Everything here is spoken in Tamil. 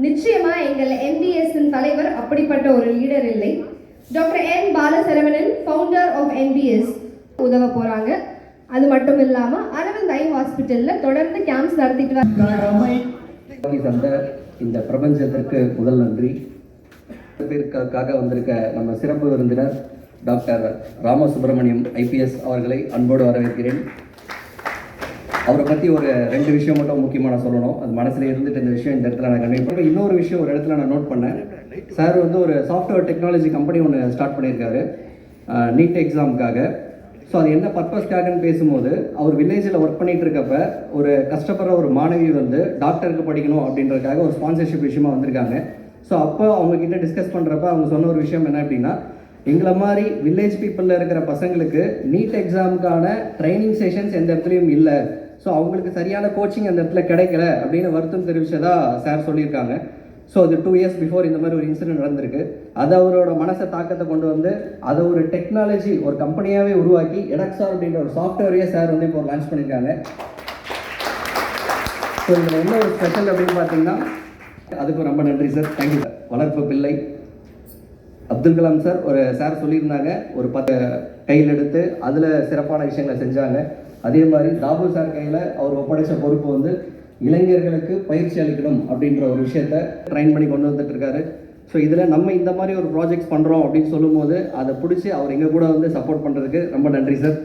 நிச்சயமா எங்கள் NBS தலைவர் அப்படிப்பட்ட ஒரு லீடர் இல்லை. Doctor N Balasaravanan founder of NBS உதவ போறாங்க. அது மட்டும் இல்லாம அரவிந்த் ஐ ஹாஸ்பிட்டல்ல தொடர்ந்து கேம்ப்ஸ் நடத்திட்டு வந்த இந்த பிரபஞ்சத்திற்கு முதல் நன்றி. பேருக்காக வந்திருக்க நம்ம சிறப்பு விருந்தினர் டாக்டர் ராமசுப்ரமணியம் IPS அவர்களை அன்போடு வரவேற்கிறேன். அவரை பற்றி ஒரு 2 விஷயம் மட்டும் முக்கியமாக நான் சொல்லணும். அது மனசில் இருந்துட்டு இந்த விஷயம் இந்த இடத்துல நான் கன்வே பண்ணுறேன். இன்னொரு விஷயம் ஒரு இடத்துல நான் நோட் பண்ணேன். சார் வந்து ஒரு சாஃப்ட்வேர் டெக்னாலஜி கம்பெனி ஒன்று ஸ்டார்ட் பண்ணியிருக்காரு நீட் எக்ஸாமுக்காக. ஸோ அது என்ன பர்பஸ்க்காகன்னு பேசும்போது அவர் வில்லேஜில் ஒர்க் பண்ணிகிட்டு இருக்கப்ப ஒரு கஷ்டப்படுற ஒரு மாணவி வந்து டாக்டருக்கு படிக்கணும் அப்படின்றதுக்காக ஒரு ஸ்பான்சர்ஷிப் விஷயமா வந்திருக்காங்க. ஸோ அப்போ அவங்கக்கிட்ட டிஸ்கஸ் பண்ணுறப்ப அவங்க சொன்ன ஒரு விஷயம் என்ன அப்படின்னா, எங்களை மாதிரி வில்லேஜ் பீப்புளில் இருக்கிற பசங்களுக்கு நீட் எக்ஸாமுக்கான ட்ரைனிங் செஷன்ஸ் எந்த இடத்துலையும் இல்லை. ஸோ அவங்களுக்கு சரியான கோச்சிங் அந்த இடத்துல கிடைக்கல அப்படின்னு வருத்தம் தெரிவித்ததா சார் சொல்லியிருக்காங்க. ஸோ அது 2 இயர்ஸ் பிஃபோர் இந்த மாதிரி ஒரு இன்சிடென்ட் நடந்திருக்கு. அது அவரோட மனசை தாக்கத்தை கொண்டு வந்து அதை ஒரு டெக்னாலஜி ஒரு கம்பெனியாகவே உருவாக்கி எடக்ஸார் அப்படின்ற ஒரு சாஃப்ட்வேரையே சார் வந்து இப்போ லான்ச் பண்ணியிருக்காங்க. ஸோ இதில் என்ன ஒரு ஸ்பெஷல் அப்படின்னு பார்த்தீங்கன்னா அதுக்கு ரொம்ப நன்றி சார். Thank you sir. வளர்ப்பு பிள்ளை அப்துல் கலாம் சார் ஒரு சார் சொல்லியிருந்தாங்க, ஒரு 10 கையில் எடுத்து அதில் சிறப்பான விஷயங்களை செஞ்சாங்க. அதே மாதிரி தாபு சார் கையில் அவர் ஒப்படைச்ச பொறுப்பு வந்து இளைஞர்களுக்கு பயிற்சி அளிக்கணும் அப்படின்ற ஒரு விஷயத்தை ட்ரைன் பண்ணி கொண்டு வந்துட்டு இருக்காரு. ஸோ இதில் நம்ம இந்த மாதிரி ஒரு ப்ராஜெக்ட்ஸ் பண்ணுறோம் அப்படின்னு சொல்லும்போது அதை பிடிச்சி அவர் எங்கள் கூட வந்து சப்போர்ட் பண்ணுறதுக்கு ரொம்ப நன்றி சார்.